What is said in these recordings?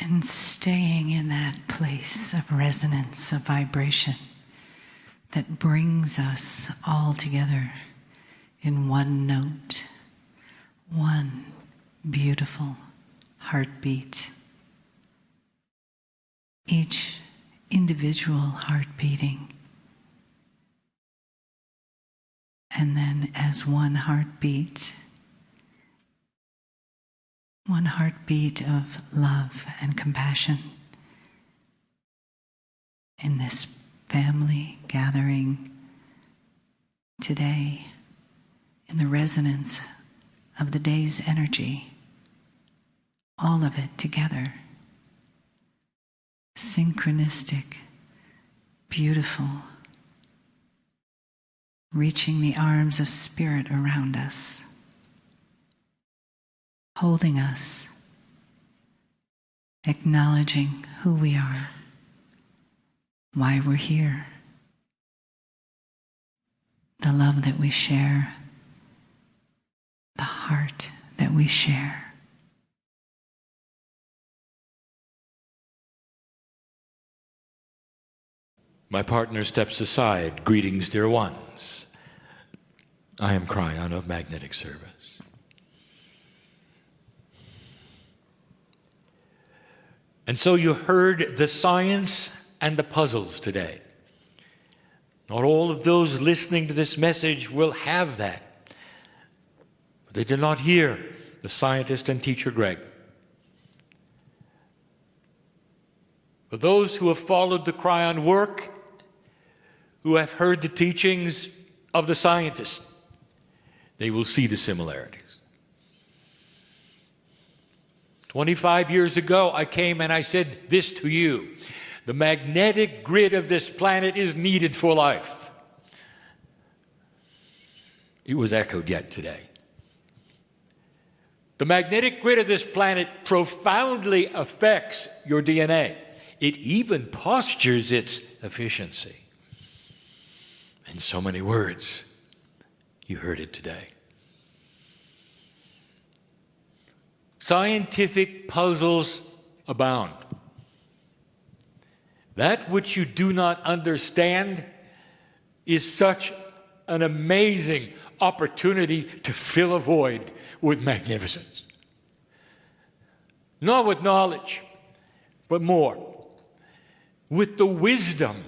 And staying in that place of resonance, of vibration that brings us all together in one note, one beautiful heartbeat. Each individual heart beating. And then as one heartbeat of love and compassion in this family gathering today, in the resonance of the day's energy, all of it together, synchronistic, beautiful, reaching the arms of spirit around us, holding us, acknowledging who we are, why we're here, the love that we share, the heart that we share. My partner steps aside. Greetings, dear ones. I am Kryon of Magnetic Service. And so you heard the science and the puzzles today. Not all of those listening to this message will have that. But they did not hear the scientist and teacher Greg. For those who have followed the Kryon work, who have heard the teachings of the scientist, they will see the similarities. 25 years ago, I came and I said this to you: the magnetic grid of this planet is needed for life. It was echoed yet today. The magnetic grid of this planet profoundly affects your DNA. It even postures its efficiency. In so many words, you heard it today. Scientific puzzles abound. That which you do not understand is such an amazing opportunity to fill a void with magnificence. Not with knowledge, but more. With the wisdom.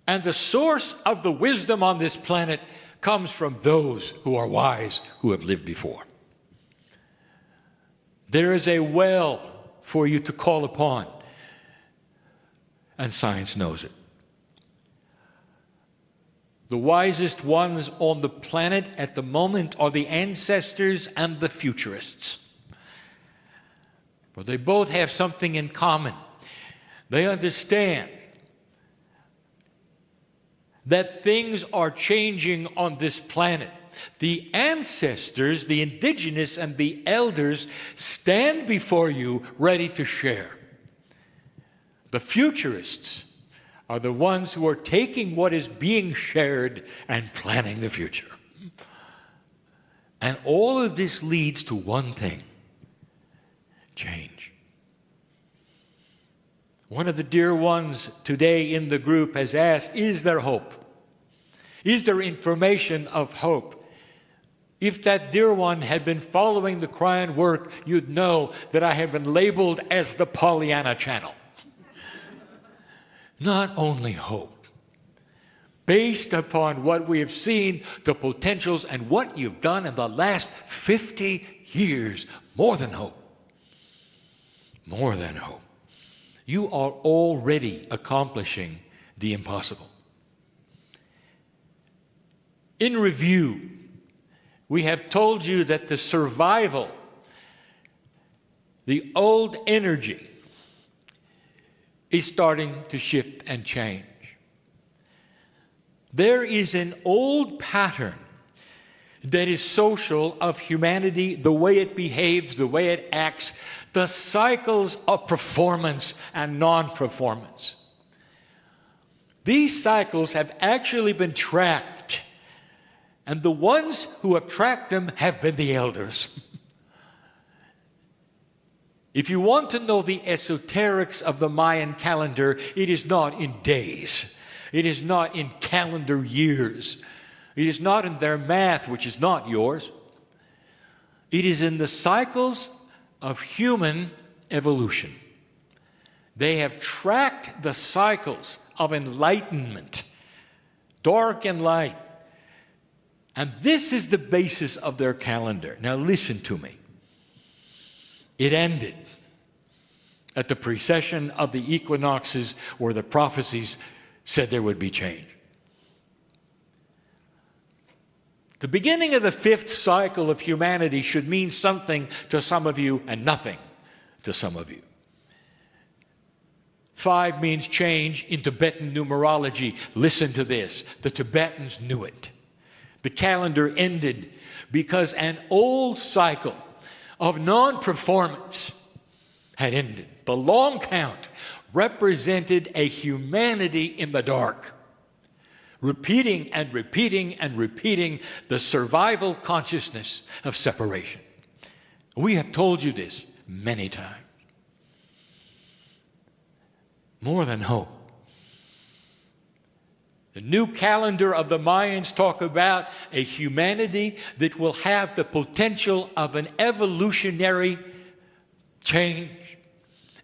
And the source of the wisdom on this planet comes from those who are wise, who have lived before. There is a well for you to call upon, and science knows it. The wisest ones on the planet at the moment are the ancestors and the futurists. But they both have something in common. They understand that things are changing on this planet. The ancestors, the indigenous and the elders, stand before you ready to share. The futurists are the ones who are taking what is being shared and planning the future. And all of this leads to one thing: change. One of the dear ones today in the group has asked, is there hope? Is there information of hope? If that dear one had been following the Kryon work, you'd know that I have been labeled as the Pollyanna channel. Not only hope, based upon what we have seen, the potentials, and what you've done in the last 50 years, more than hope. More than hope. You are already accomplishing the impossible. In review, we have told you that the survival, the old energy, is starting to shift and change. There is an old pattern that is social of humanity, the way it behaves, the way it acts, the cycles of performance and non-performance. These cycles have actually been tracked, and the ones who have tracked them have been the elders. If you want to know the esoterics of the Mayan calendar, it is not in days. It is not in calendar years. It is not in their math, which is not yours. It is in the cycles of human evolution. They have tracked the cycles of enlightenment, dark and light. And this is the basis of their calendar. Now listen to me. It ended at the precession of the equinoxes where the prophecies said there would be change. The beginning of the fifth cycle of humanity should mean something to some of you and nothing to some of you. 5 means change in Tibetan numerology. Listen to this. The Tibetans knew it. The calendar ended because an old cycle of non-performance had ended. The long count represented a humanity in the dark, repeating and repeating and repeating the survival consciousness of separation. We have told you this many times. More than hope. The new calendar of the Mayans talk about a humanity that will have the potential of an evolutionary change,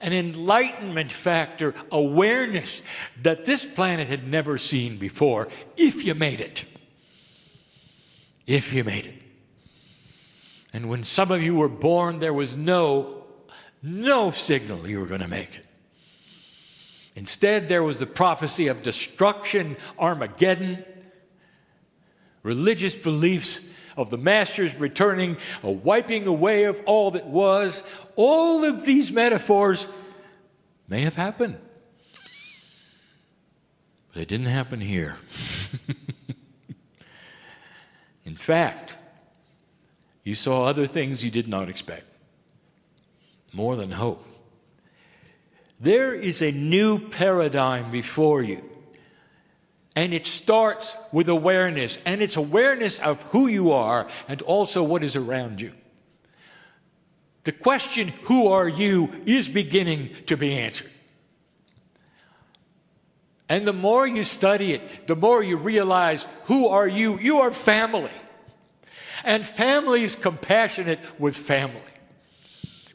an enlightenment factor, awareness that this planet had never seen before, if you made it. If you made it. And when some of you were born, there was no signal you were going to make it. Instead, there was the prophecy of destruction, Armageddon, religious beliefs of the masters returning, a wiping away of all that was. All of these metaphors may have happened, but they didn't happen here. In fact, you saw other things you did not expect. More than hope. There is a new paradigm before you. And it starts with awareness. And it's awareness of who you are and also what is around you. The question, who are you, is beginning to be answered. And the more you study it, the more you realize, who are you? You are family. And family is compassionate with family.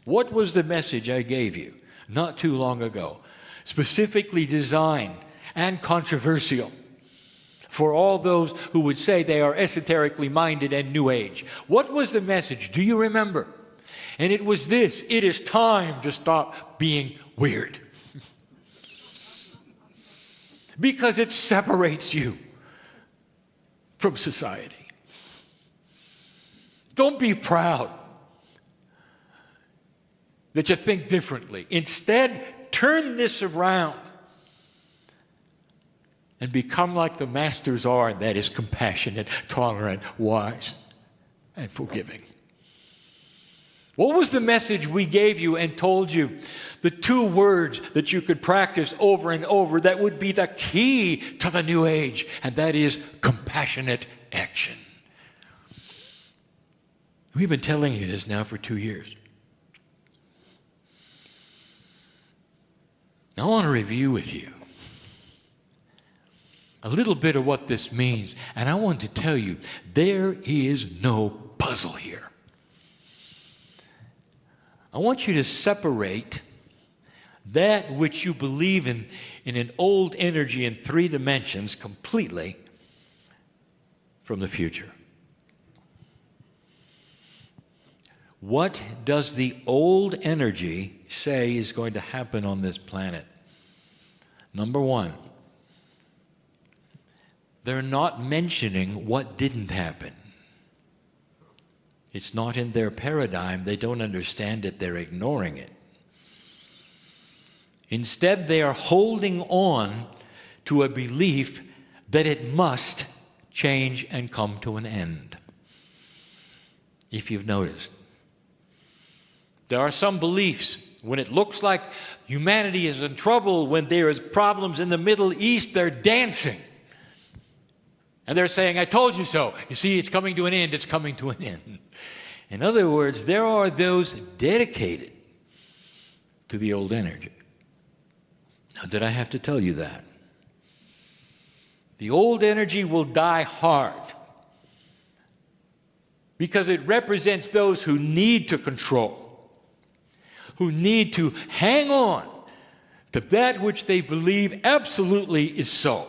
What was the message I gave you not too long ago, specifically designed and controversial for all those who would say they are esoterically minded and New Age? What was the message? Do you remember? And it was this: it is time to stop being weird. Because it separates you from society. Don't be proud that you think differently. Instead, turn this around and become like the masters are, and that is compassionate, tolerant, wise, and forgiving. What was the message we gave you and told you? The 2 words that you could practice over and over that would be the key to the New Age, and that is compassionate action. We've been telling you this now for 2 years. I want to review with you a little bit of what this means. And I want to tell you, there is no puzzle here. I want you to separate that which you believe in an old energy in 3 dimensions completely from the future. What does the old energy say is going to happen on this planet? Number 1, they're not mentioning what didn't happen. It's not in their paradigm. They don't understand it. They're ignoring it. Instead, they are holding on to a belief that it must change and come to an end. If you've noticed, there are some beliefs, when it looks like humanity is in trouble, when there is problems in the Middle East, they're dancing. And they're saying, I told you so. You see, it's coming to an end. It's coming to an end. In other words, there are those dedicated to the old energy. Now, did I have to tell you that? The old energy will die hard because it represents those who need to control, who need to hang on to that which they believe absolutely is so.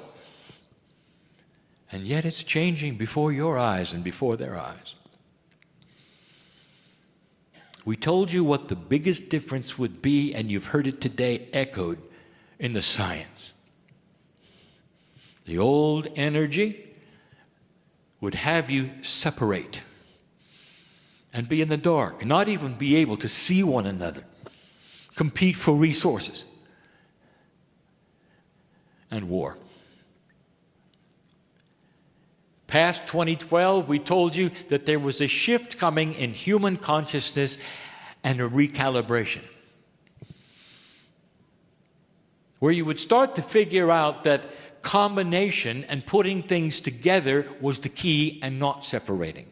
And yet it's changing before your eyes and before their eyes. We told you what the biggest difference would be, and you've heard it today echoed in the science. The old energy would have you separate and be in the dark, not even be able to see one another, compete for resources and war. Past 2012, we told you that there was a shift coming in human consciousness and a recalibration, where you would start to figure out that combination and putting things together was the key and not separating.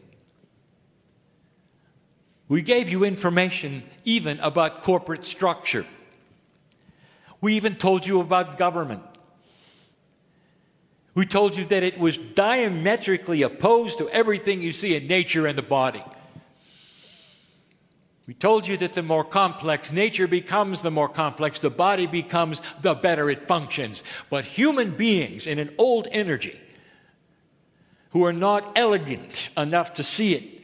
We gave you information even about corporate structure. We even told you about government. We told you that it was diametrically opposed to everything you see in nature and the body. We told you that the more complex nature becomes, the more complex the body becomes, the better it functions. But human beings in an old energy who are not elegant enough to see it,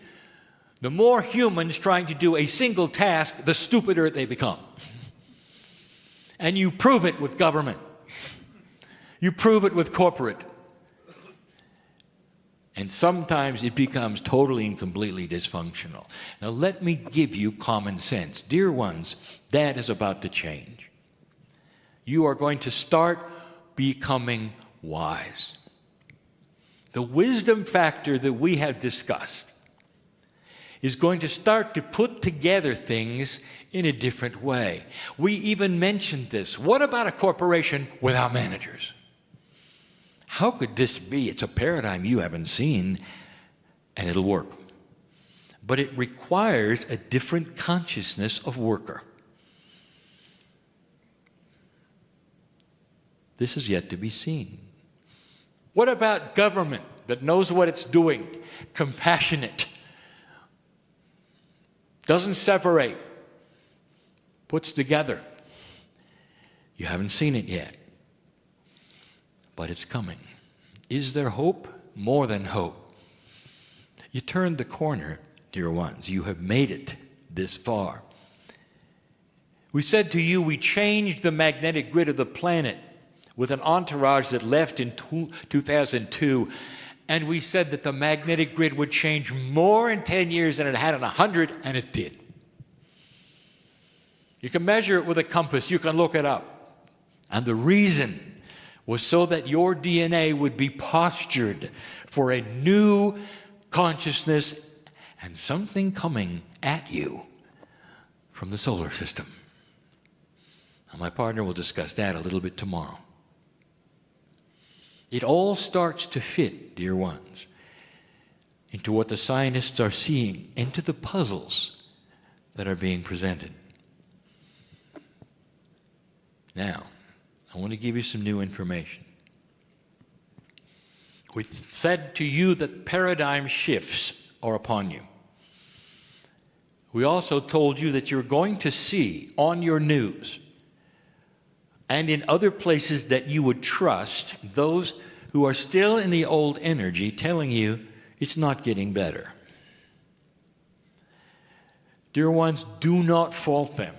the more humans trying to do a single task, the stupider they become. And you prove it with government. You prove it with corporate. And sometimes it becomes totally and completely dysfunctional. Now let me give you common sense. Dear ones, that is about to change. You are going to start becoming wise. The wisdom factor that we have discussed is going to start to put together things in a different way. We even mentioned this. What about a corporation without managers? How could this be? It's a paradigm you haven't seen, and it'll work. But it requires a different consciousness of worker. This is yet to be seen. What about government that knows what it's doing, compassionate, doesn't separate, puts together? You haven't seen it yet. But it's coming. Is there hope? More than hope. You turned the corner, dear ones. You have made it this far. We said to you we changed the magnetic grid of the planet with an entourage that left in 2002. And we said that the magnetic grid would change more in 10 years than it had in 100, and it did. You can measure it with a compass. You can look it up. And the reason was so that your DNA would be postured for a new consciousness and something coming at you from the solar system. Now, my partner will discuss that a little bit tomorrow. It all starts to fit, dear ones, into what the scientists are seeing, into the puzzles that are being presented. Now, I want to give you some new information. We said to you that paradigm shifts are upon you. We also told you that you're going to see on your news and in other places that you would trust those who are still in the old energy telling you it's not getting better. Dear ones, do not fault them.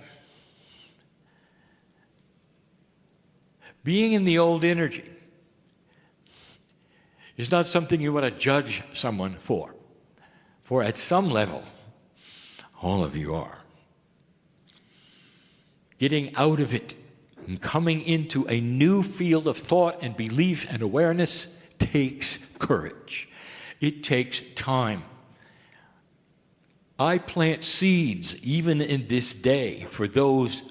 Being in the old energy is not something you want to judge someone for. For at some level, all of you are. Getting out of it and coming into a new field of thought and belief and awareness takes courage. It takes time. I plant seeds even in this day for those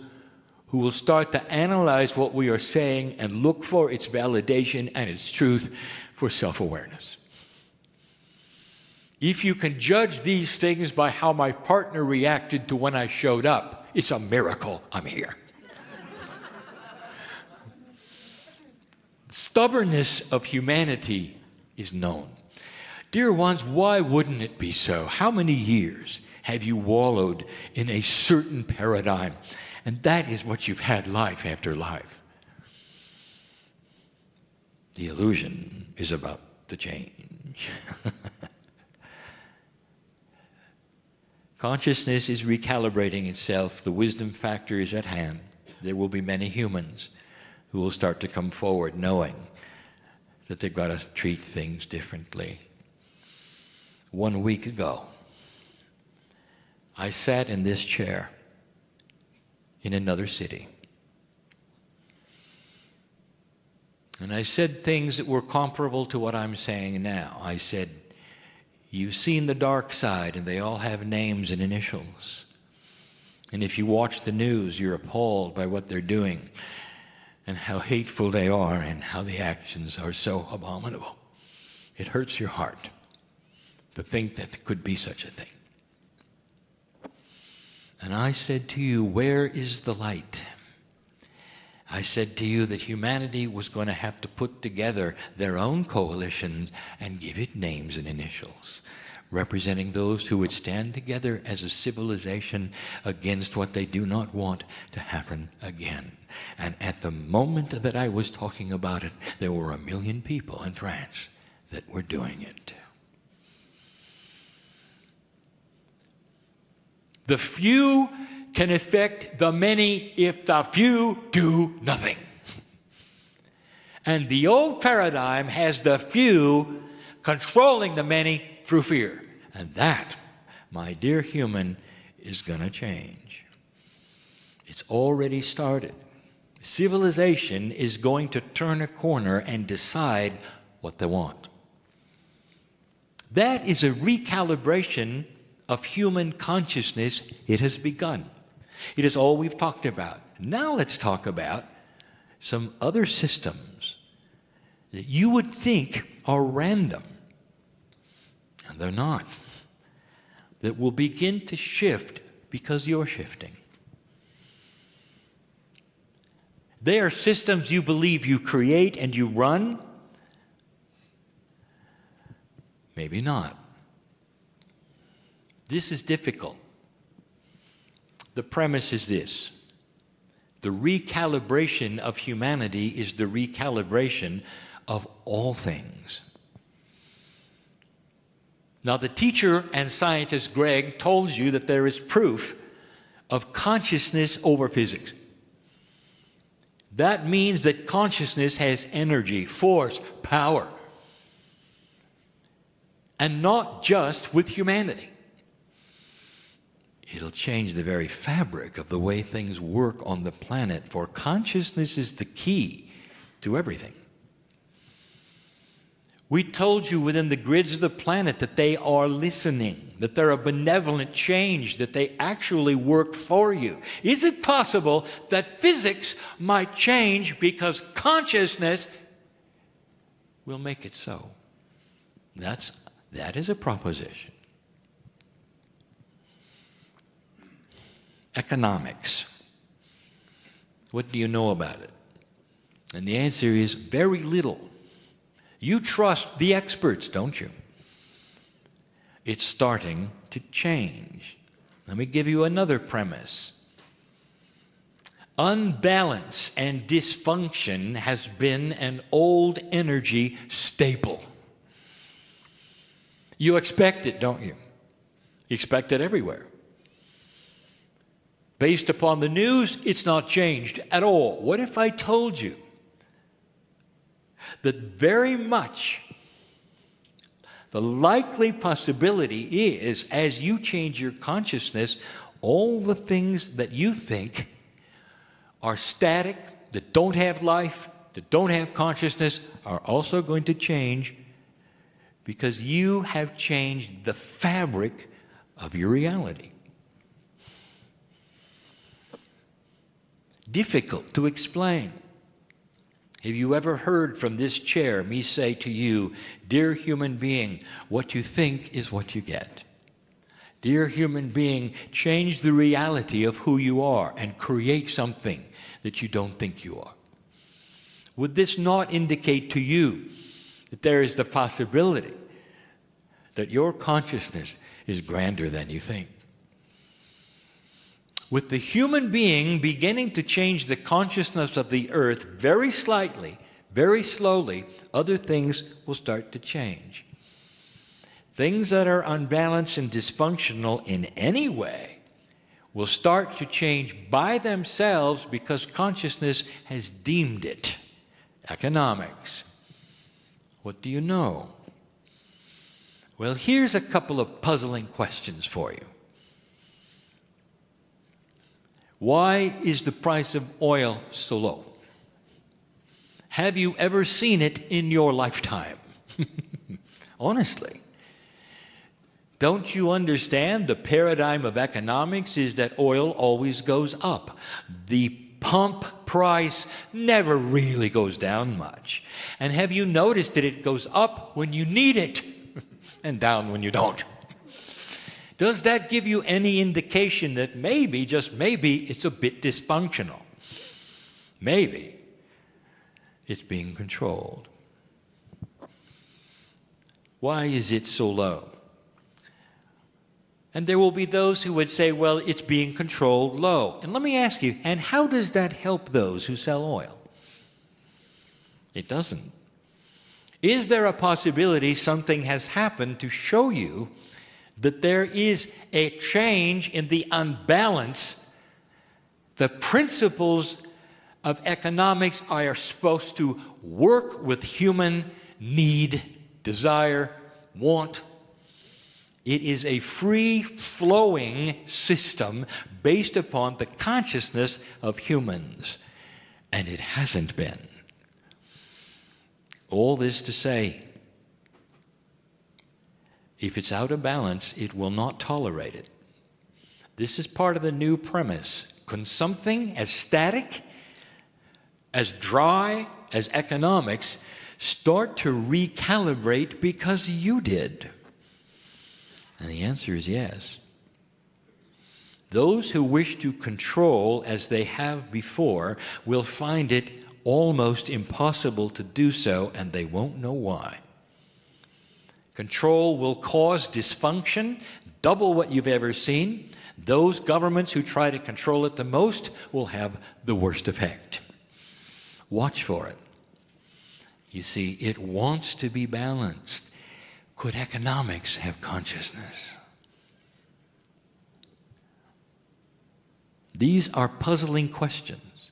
who will start to analyze what we are saying and look for its validation and its truth for self-awareness. If you can judge these things by how my partner reacted to when I showed up, It's a miracle I'm here. The stubbornness of humanity is known. Dear ones, why wouldn't it be so? How many years have you wallowed in a certain paradigm? And that is what you've had life after life. The illusion is about to change. Consciousness is recalibrating itself. The wisdom factor is at hand. There will be many humans who will start to come forward knowing that they've got to treat things differently. 1 week ago, I sat in this chair in another city. And I said things that were comparable to what I'm saying now. I said, you've seen the dark side, and they all have names and initials. And if you watch the news, you're appalled by what they're doing and how hateful they are and how the actions are so abominable. It hurts your heart to think that there could be such a thing. And I said to you, where is the light? I said to you that humanity was going to have to put together their own coalition and give it names and initials, representing those who would stand together as a civilization against what they do not want to happen again. And at the moment that I was talking about it, there were 1 million people in France that were doing it. The few can affect the many if the few do nothing. And the old paradigm has the few controlling the many through fear. And that, my dear human, is going to change. It's already started. Civilization is going to turn a corner and decide what they want. That is a recalibration of human consciousness. It has begun. It is all we've talked about. Now let's talk about some other systems that you would think are random, and they're not, that will begin to shift because you're shifting. They are systems you believe you create and you run. Maybe not. This is difficult. The premise is this: the recalibration of humanity is the recalibration of all things. Now, the teacher and scientist Greg told you that there is proof of consciousness over physics. That means that consciousness has energy, force, power, and not just with humanity. It'll change the very fabric of the way things work on the planet, for consciousness is the key to everything. We told you within the grids of the planet that they are listening, that they're a benevolent change, that they actually work for you. Is it possible that physics might change because consciousness will make it so? That is a proposition. Economics. What do you know about it? And the answer is very little. You trust the experts, don't you? It's starting to change. Let me give you another premise. Unbalance and dysfunction has been an old energy staple. You expect it, don't you? You expect it everywhere. Based upon the news, it's not changed at all. What if I told you that very much the likely possibility is, as you change your consciousness, all the things that you think are static, that don't have life, that don't have consciousness, are also going to change because you have changed the fabric of your reality. Difficult to explain. Have you ever heard from this chair me say to you, dear human being, what you think is what you get? Dear human being, change the reality of who you are and create something that you don't think you are. Would this not indicate to you that there is the possibility that your consciousness is grander than you think? With the human being beginning to change the consciousness of the earth very slightly, very slowly, other things will start to change. Things that are unbalanced and dysfunctional in any way will start to change by themselves because consciousness has deemed it. Economics. What do you know? Well, here's a couple of puzzling questions for you. Why is the price of oil so low? Have you ever seen it in your lifetime? Honestly. Don't you understand the paradigm of economics is that oil always goes up? The pump price never really goes down much. And have you noticed that it goes up when you need it and down when you don't? Does that give you any indication that maybe, just maybe, it's a bit dysfunctional? Maybe it's being controlled. Why is it so low? And there will be those who would say, well, it's being controlled low. And let me ask you, and how does that help those who sell oil? It doesn't. Is there a possibility something has happened to show you that there is a change in the unbalance? The principles of economics are supposed to work with human need, desire, want. It is a free-flowing system based upon the consciousness of humans, and it hasn't been. All this to say, if it's out of balance, it will not tolerate it. This is part of the new premise. Can something as static, as dry as economics start to recalibrate because you did? And the answer is yes. Those who wish to control as they have before will find it almost impossible to do so, and they won't know why. Control will cause dysfunction, double what you've ever seen. Those governments who try to control it the most will have the worst effect. Watch for it. You see, it wants to be balanced. Could economics have consciousness? These are puzzling questions.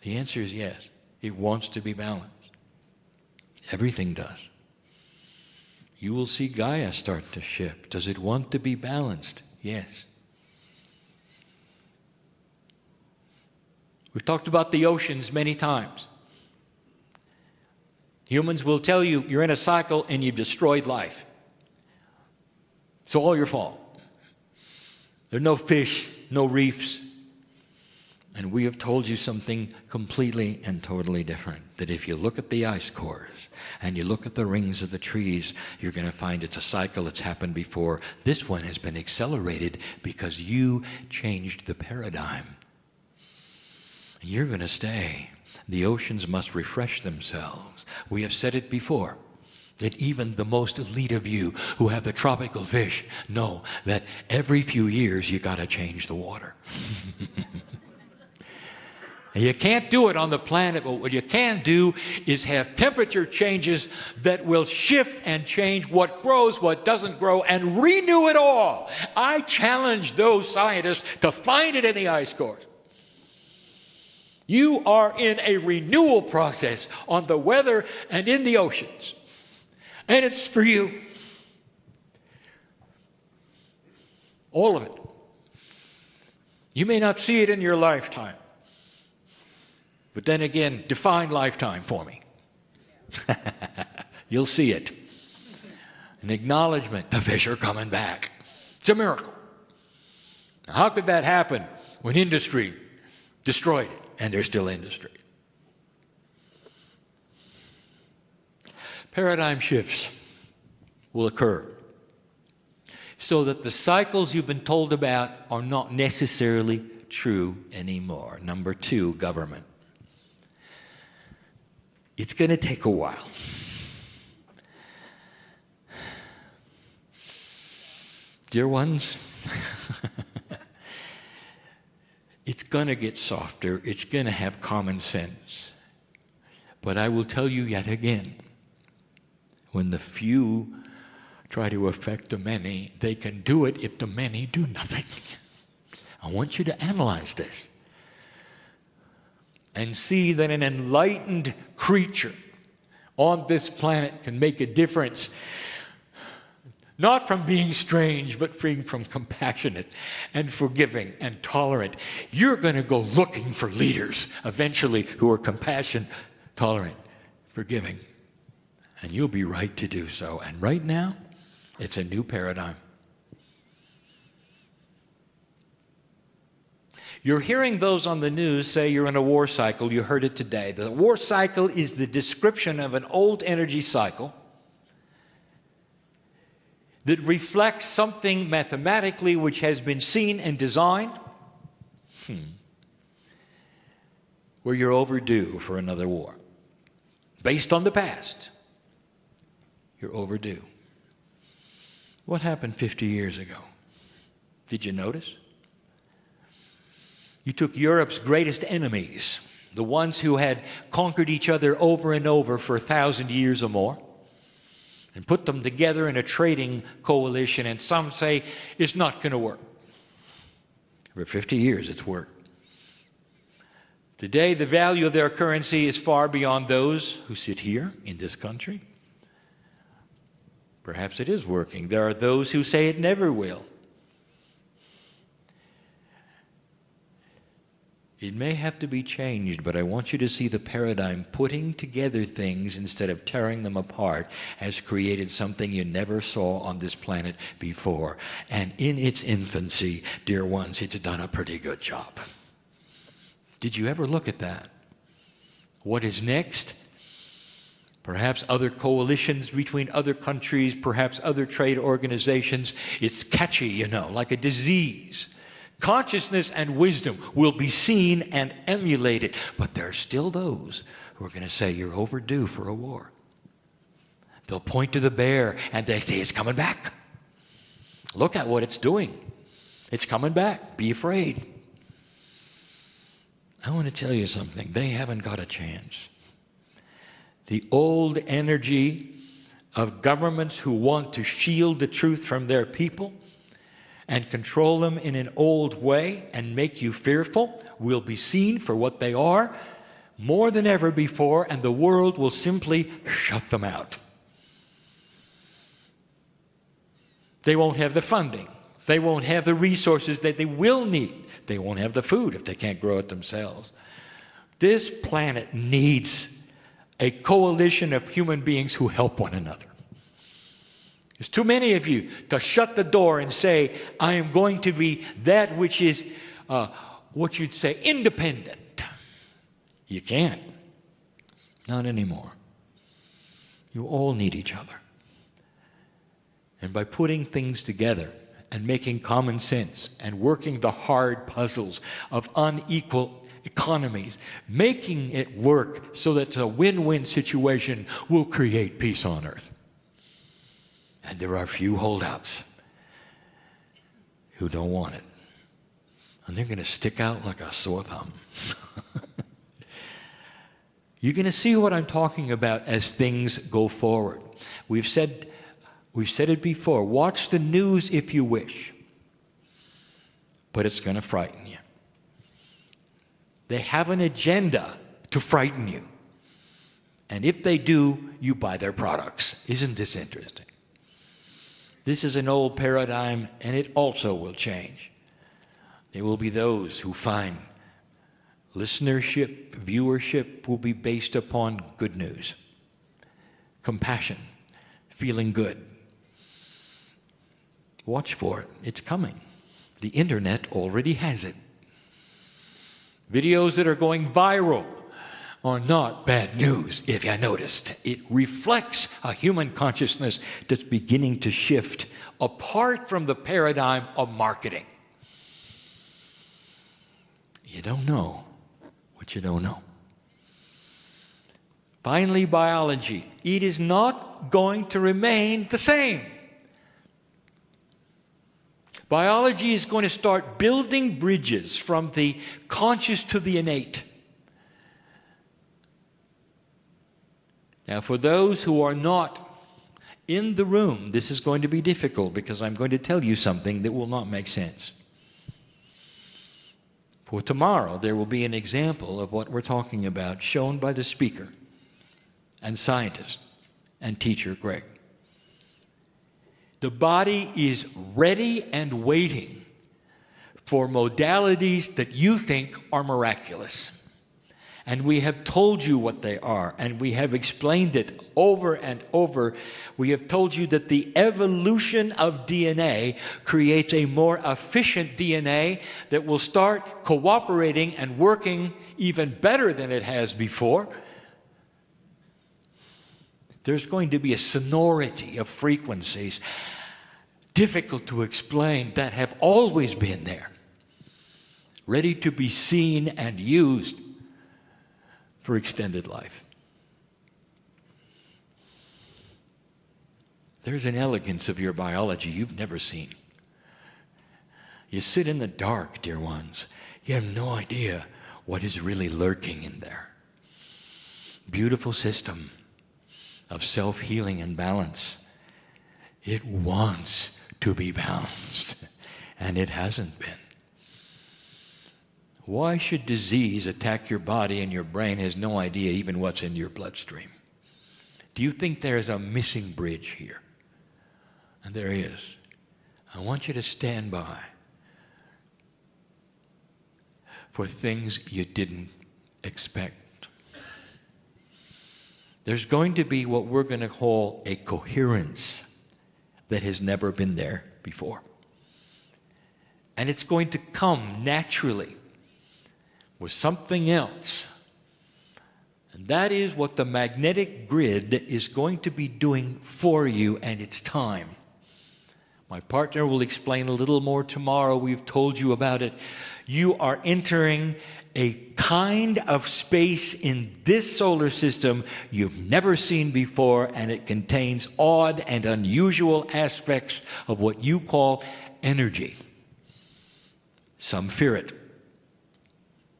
The answer is yes. It wants to be balanced. Everything does. You will see Gaia start to shift. Does it want to be balanced? Yes. We've talked about the oceans many times. Humans will tell you you're in a cycle and you've destroyed life. It's all your fault. There are no fish, no reefs. And we have told you something completely and totally different. That if you look at the ice cores and you look at the rings of the trees, you're going to find it's a cycle that's happened before. This one has been accelerated because you changed the paradigm. And you're going to stay. The oceans must refresh themselves. We have said it before, that even the most elite of you who have the tropical fish know that every few years you got to change the water. And you can't do it on the planet, but what you can do is have temperature changes that will shift and change what grows, what doesn't grow, and renew it all. I challenge those scientists to find it in the ice cores. You are in a renewal process on the weather and in the oceans. And it's for you. All of it. You may not see it in your lifetime. But then again, define lifetime for me. You'll see it. An acknowledgement, the fish are coming back. It's a miracle. Now, how could that happen when industry destroyed it? And there's still industry. Paradigm shifts will occur. so that the cycles you've been told about are not necessarily true anymore. Number 2, government. It's going to take a while. Dear ones, it's going to get softer. It's going to have common sense. But I will tell you yet again, when the few try to affect the many, they can do it if the many do nothing. I want you to analyze this and see that an enlightened creature on this planet can make a difference, not from being strange, but being from compassionate and forgiving and tolerant. You're going to go looking for leaders eventually who are compassionate, tolerant, forgiving. And you'll be right to do so. And right now, it's a new paradigm. You're hearing those on the news say you're in a war cycle. You heard it today. The war cycle is the description of an old energy cycle that reflects something mathematically which has been seen and designed, where you're overdue for another war. Based on the past, you're overdue. What happened 50 years ago? Did you notice? You took Europe's greatest enemies, the ones who had conquered each other over and over for 1,000 years or more, and put them together in a trading coalition, and some say it's not going to work. For 50 years it's worked. Today the value of their currency is far beyond those who sit here in this country. Perhaps it is working. There are those who say it never will. It may have to be changed, but I want you to see the paradigm. Putting together things instead of tearing them apart has created something you never saw on this planet before. And in its infancy, dear ones, it's done a pretty good job. Did you ever look at that? What is next? Perhaps other coalitions between other countries, perhaps other trade organizations. It's catchy, you know, like a disease. Consciousness and wisdom will be seen and emulated, but there are still those who are going to say you're overdue for a war. They'll point to the bear and they say it's coming back. Look at what it's doing. It's coming back. Be afraid. I want to tell you something. They haven't got a chance. The old energy of governments who want to shield the truth from their people and control them in an old way and make you fearful will be seen for what they are more than ever before, and the world will simply shut them out. They won't have the funding. They won't have the resources that they will need. They won't have the food if they can't grow it themselves. This planet needs a coalition of human beings who help one another. There's too many of you to shut the door and say, I am going to be that which is, what you'd say, independent. You can't. Not anymore. You all need each other. And by putting things together and making common sense and working the hard puzzles of unequal economies, making it work so that it's a win-win situation, will create peace on earth. And there are few holdouts who don't want it. And they're going to stick out like a sore thumb. You're going to see what I'm talking about as things go forward. We've said it before. Watch the news if you wish. But it's going to frighten you. They have an agenda to frighten you. And if they do, you buy their products. Isn't this interesting? This is an old paradigm, and it also will change. There will be those who find listenership, viewership will be based upon good news, compassion, feeling good. Watch for it. It's coming. The internet already has it. Videos that are going viral are not bad news, if you noticed. It reflects a human consciousness that's beginning to shift apart from the paradigm of marketing. You don't know what you don't know. Finally, biology. It is not going to remain the same. Biology is going to start building bridges from the conscious to the innate. Now, for those who are not in the room, this is going to be difficult because I'm going to tell you something that will not make sense. For tomorrow, there will be an example of what we're talking about shown by the speaker and scientist and teacher Greg. The body is ready and waiting for modalities that you think are miraculous. And we have told you what they are, and we have explained it over and over. We have told you that the evolution of DNA creates a more efficient DNA that will start cooperating and working even better than it has before. There's going to be a sonority of frequencies, difficult to explain, that have always been there, ready to be seen and used for extended life. There's an elegance of your biology you've never seen. You sit in the dark, dear ones. You have no idea what is really lurking in there. Beautiful system of self-healing and balance. It wants to be balanced, and it hasn't been. Why should disease attack your body and your brain has no idea even what's in your bloodstream? Do you think there is a missing bridge here? And there is. I want you to stand by for things you didn't expect. There's going to be what we're going to call a coherence that has never been there before. And it's going to come naturally with something else. And that is what the magnetic grid is going to be doing for you, and it's time. My partner will explain a little more tomorrow. We've told you about it. You are entering a kind of space in this solar system you've never seen before, and it contains odd and unusual aspects of what you call energy. Some fear it.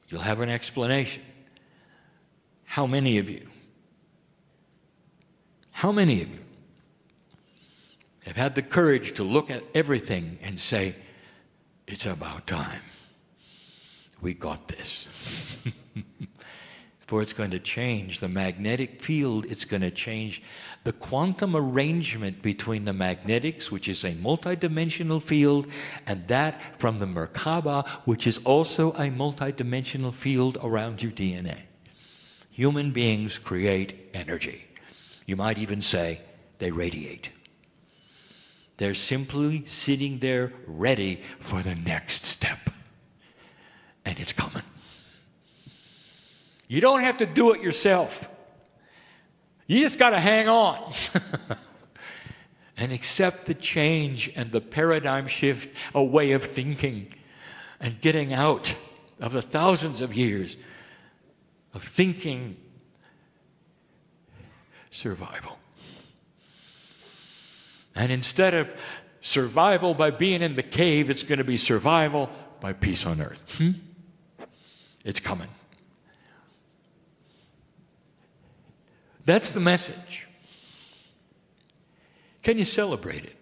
You'll have an explanation. How many of you have had the courage to look at everything and say, it's about time. We got this. For it's going to change the magnetic field. It's going to change the quantum arrangement between the magnetics, which is a multidimensional field, and that from the Merkaba, which is also a multidimensional field around your DNA. Human beings create energy. You might even say they radiate. They're simply sitting there ready for the next step. And it's coming. You don't have to do it yourself. You just got to hang on and accept the change and the paradigm shift, a way of thinking, and getting out of the thousands of years of thinking survival. And instead of survival by being in the cave, it's going to be survival by peace on earth. It's coming. That's the message. Can you celebrate it?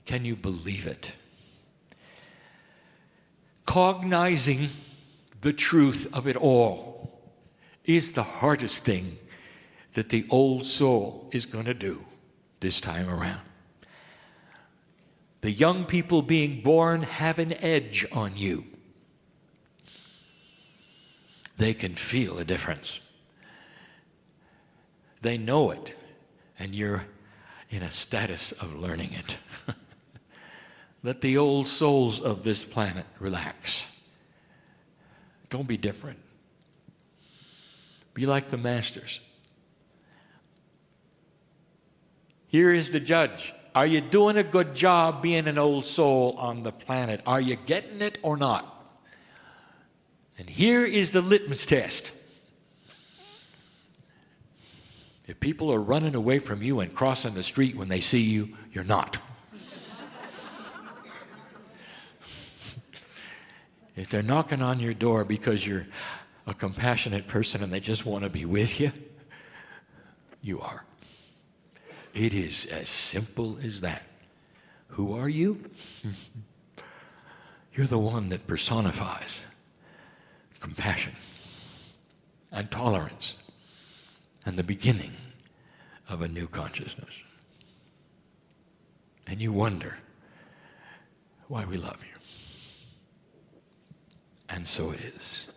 Can you believe it? Cognizing the truth of it all is the hardest thing that the old soul is going to do this time around. The young people being born have an edge on you. They can feel a difference. They know it, and you're in a status of learning it. Let the old souls of this planet relax. Don't be different. Be like the masters. Here is the judge. Are you doing a good job being an old soul on the planet? Are you getting it or not? And here is the litmus test. If people are running away from you and crossing the street when they see you, you're not. If they're knocking on your door because you're a compassionate person and they just want to be with you, you are. It is as simple as that. Who are you? You're the one that personifies compassion and tolerance and the beginning of a new consciousness. And you wonder why we love you. And so it is.